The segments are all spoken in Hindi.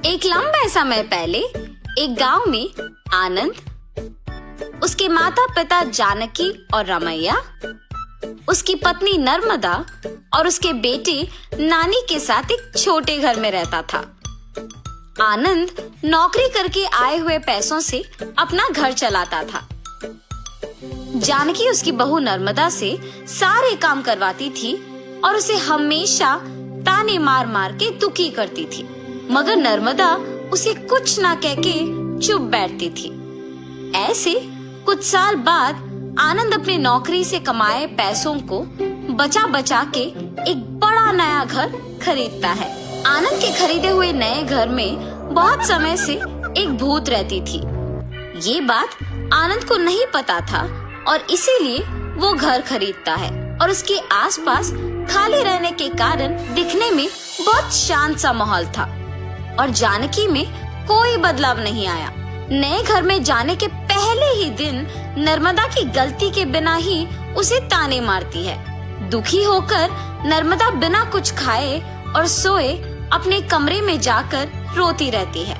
एक लंबे समय पहले एक गांव में आनंद, उसके माता पिता जानकी और रमैया, उसकी पत्नी नर्मदा और उसके बेटे नानी के साथ एक छोटे घर में रहता था। आनंद नौकरी करके आए हुए पैसों से अपना घर चलाता था। जानकी उसकी बहू नर्मदा से सारे काम करवाती थी और उसे हमेशा ताने मार मार के दुखी करती थी, मगर नर्मदा उसे कुछ ना कह के चुप बैठती थी। ऐसे कुछ साल बाद आनंद अपने नौकरी से कमाए पैसों को बचा बचा के एक बड़ा नया घर खरीदता है। आनंद के खरीदे हुए नए घर में बहुत समय से एक भूत रहती थी। ये बात आनंद को नहीं पता था और इसीलिए वो घर खरीदता है और उसके आसपास खाली रहने के कारण दिखने में बहुत शांत सा माहौल था और जानकी में कोई बदलाव नहीं आया। नए घर में जाने के पहले ही दिन नर्मदा की गलती के बिना ही उसे ताने मारती है। दुखी होकर नर्मदा बिना कुछ खाए और सोए अपने कमरे में जाकर रोती रहती है।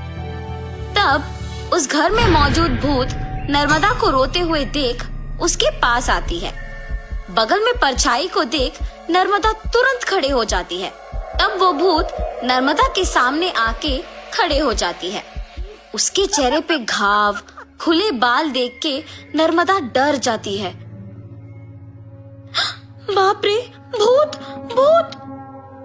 तब उस घर में मौजूद भूत नर्मदा को रोते हुए देख उसके पास आती है। बगल में परछाई को देख नर्मदा तुरंत खड़े हो जाती है। तब वो भूत नर्मदा के सामने आके खड़े हो जाती है। उसके चेहरे पे घाव, खुले बाल देख के नर्मदा डर जाती है। बाप रे, भूत भूत!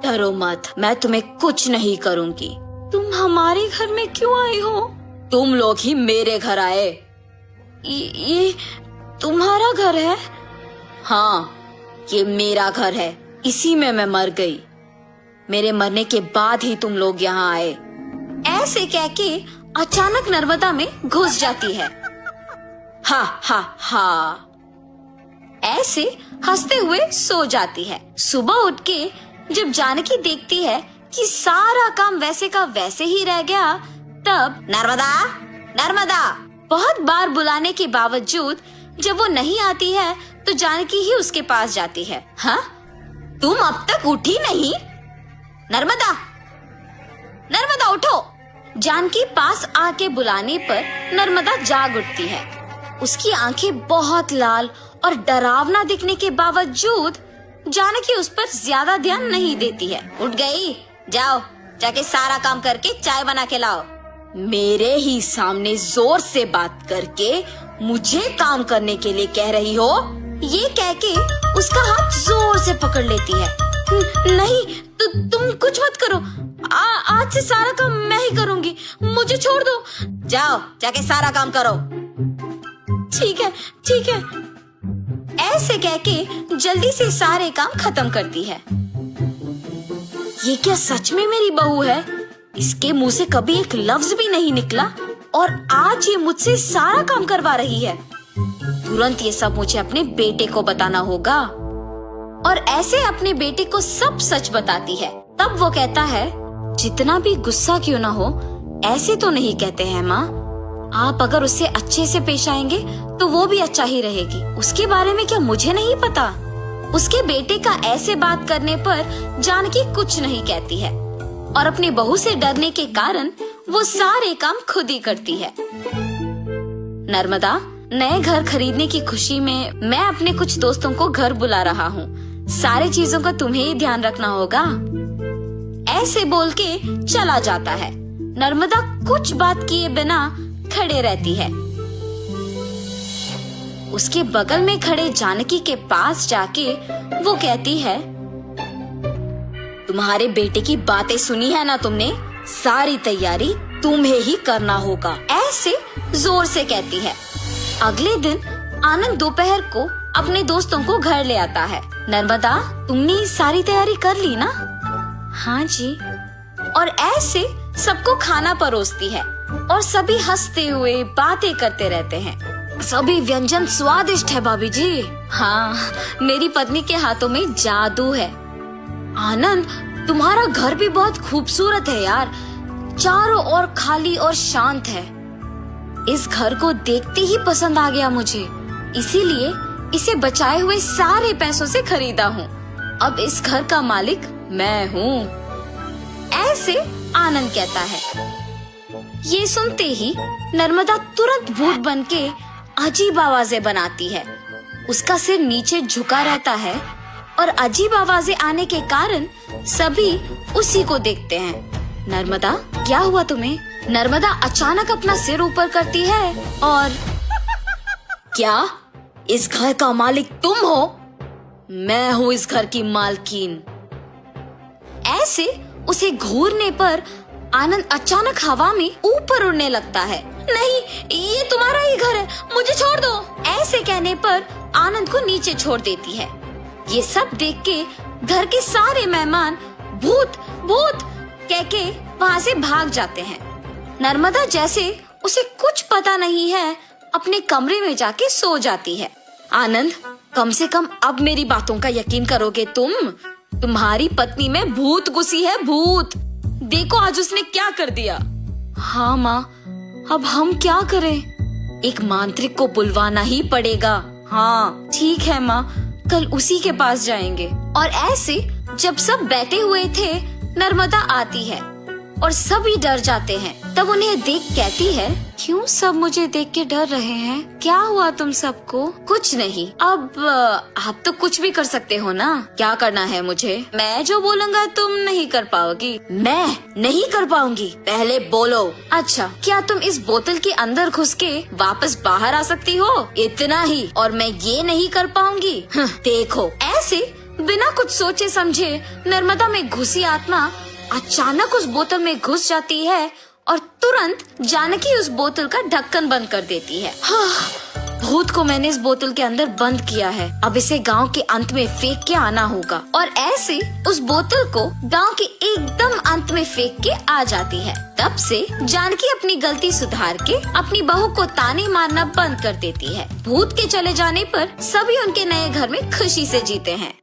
डरो मत, मैं तुम्हें कुछ नहीं करूंगी। तुम हमारे घर में क्यों आई हो? तुम लोग ही मेरे घर आए। ये तुम्हारा घर है? हाँ, ये मेरा घर है। इसी में मैं मर गई। मेरे मरने के बाद ही तुम लोग यहाँ आए। ऐसे कह के अचानक नर्मदा में घुस जाती है। हा हा हा! ऐसे हंसते हुए सो जाती है। सुबह उठ के जब जानकी देखती है कि सारा काम वैसे का वैसे ही रह गया, तब नर्मदा नर्मदा बहुत बार बुलाने के बावजूद जब वो नहीं आती है तो जानकी ही उसके पास जाती है। हाँ, तुम अब तक उठी नहीं? नर्मदा नर्मदा उठो! जानकी पास आके बुलाने पर नर्मदा जाग उठती है। उसकी आंखें बहुत लाल और डरावना दिखने के बावजूद जानकी उस पर ज्यादा ध्यान नहीं देती है। उठ गई? जाओ, जाके सारा काम करके चाय बना के लाओ। मेरे ही सामने जोर से बात करके मुझे काम करने के लिए कह रही हो? ये कह के उसका हाथ जोर से पकड़ लेती है। नहीं, तुम कुछ मत करो। आज से सारा काम मैं ही करूंगी, मुझे छोड़ दो। जाओ, जाके सारा काम करो। ठीक है, ठीक है। ऐसे कह के जल्दी से सारे काम खत्म करती है। ये क्या सच में मेरी बहू है? इसके मुंह से कभी एक लफ्ज भी नहीं निकला और आज ये मुझसे सारा काम करवा रही है। तुरंत ये सब मुझे अपने बेटे को बताना होगा। और ऐसे अपने बेटे को सब सच बताती है। तब वो कहता है, जितना भी गुस्सा क्यों ना हो, ऐसे तो नहीं कहते हैं माँ। आप अगर उससे अच्छे से पेश आएंगे तो वो भी अच्छा ही रहेगी। उसके बारे में क्या मुझे नहीं पता? उसके बेटे का ऐसे बात करने पर जानकी कुछ नहीं कहती है और अपनी बहू से डरने के कारण वो सारे काम खुद ही करती है। नर्मदा, नए घर खरीदने की खुशी में मैं अपने कुछ दोस्तों को घर बुला रहा हूँ। सारी चीजों का तुम्हें ही ध्यान रखना होगा। ऐसे बोल के चला जाता है। नर्मदा कुछ बात किए बिना खड़े रहती है। उसके बगल में खड़े जानकी के पास जाके वो कहती है, तुम्हारे बेटे की बातें सुनी है ना तुमने? सारी तैयारी तुम्हें ही करना होगा। ऐसे जोर से कहती है। अगले दिन आनंद दोपहर को अपने दोस्तों को घर ले आता है। नर्मदा, तुमने सारी तैयारी कर ली ना? हाँ जी। और ऐसे सबको खाना परोसती है और सभी हंसते हुए बातें करते रहते हैं। सभी व्यंजन स्वादिष्ट है भाभी जी। हाँ, मेरी पत्नी के हाथों में जादू है। आनंद, तुम्हारा घर भी बहुत खूबसूरत है यार। चारों ओर खाली और शांत है। इस घर को देखते ही पसंद आ गया मुझे, इसीलिए इसे बचाए हुए सारे पैसों से खरीदा हूँ। अब इस घर का मालिक मैं हूँ। ऐसे आनंद कहता है। ये सुनते ही नर्मदा तुरंत भूत बनके अजीब आवाजें बनाती है। उसका सिर नीचे झुका रहता है और अजीब आवाजें आने के कारण सभी उसी को देखते हैं। नर्मदा, क्या हुआ तुम्हें? नर्मदा अचानक अपना सिर ऊपर करती है और क्या इस घर का मालिक तुम हो? मैं हूँ इस घर की मालकिन। ऐसे उसे घूरने पर आनंद अचानक हवा में ऊपर उड़ने लगता है। नहीं, ये तुम्हारा ही घर है, मुझे छोड़ दो। ऐसे कहने पर आनंद को नीचे छोड़ देती है। ये सब देख के घर के सारे मेहमान भूत भूत कह के वहाँ से भाग जाते हैं। नर्मदा जैसे उसे कुछ पता नहीं है अपने कमरे में जाके सो जाती है। आनंद, कम से कम अब मेरी बातों का यकीन करोगे तुम? तुम्हारी पत्नी में भूत घुसी है, भूत। देखो आज उसने क्या कर दिया। हाँ माँ, अब हम क्या करें? एक मांत्रिक को बुलवाना ही पड़ेगा। हाँ ठीक है माँ, कल उसी के पास जाएंगे। और ऐसे जब सब बैठे हुए थे, नर्मदा आती है और सभी डर जाते हैं। तब उन्हें देख कहती है, क्यों सब मुझे देख के डर रहे हैं? क्या हुआ तुम सबको? कुछ नहीं। अब आप तो कुछ भी कर सकते हो ना। क्या करना है मुझे? मैं जो बोलूँगा तुम नहीं कर पाओगी। मैं नहीं कर पाऊंगी? पहले बोलो। अच्छा, क्या तुम इस बोतल के अंदर घुस के वापस बाहर आ सकती हो? इतना ही, और मैं ये नहीं कर पाऊंगी? देखो। ऐसे बिना कुछ सोचे समझे नर्मदा में घुसी आत्मा अचानक उस बोतल में घुस जाती है और तुरंत जानकी उस बोतल का ढक्कन बंद कर देती है। भूत को मैंने इस बोतल के अंदर बंद किया है, अब इसे गांव के अंत में फेंक के आना होगा। और ऐसे उस बोतल को गांव के एकदम अंत में फेंक के आ जाती है। तब से जानकी अपनी गलती सुधार के अपनी बहू को ताने मारना बंद कर देती है। भूत के चले जाने पर सभी उनके नए घर में खुशी से जीते हैं।